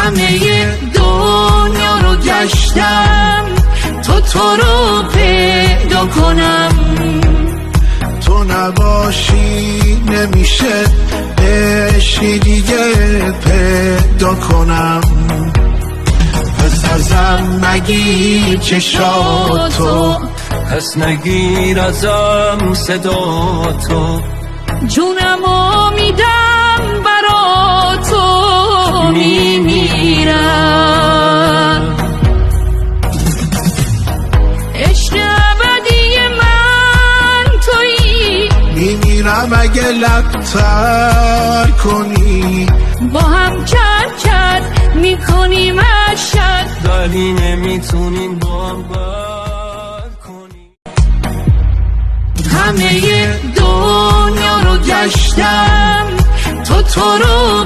همه دنیا رو گشتم تو رو پیدا کنم. تو نباشی نمیشه عشقی دیگه پیدا کنم. پس ازم نگیر چشاتو، پس نگیر ازم صدا تو، جونمو میدم برا تو میمیرم. عشق ابدی من تویی، میمیرم اگه لبتر کنی. با هم چرچر میکنیم اشد، ولی نمیتونیم با هم بر کنیم. همه دنیا رو گشتم تو رو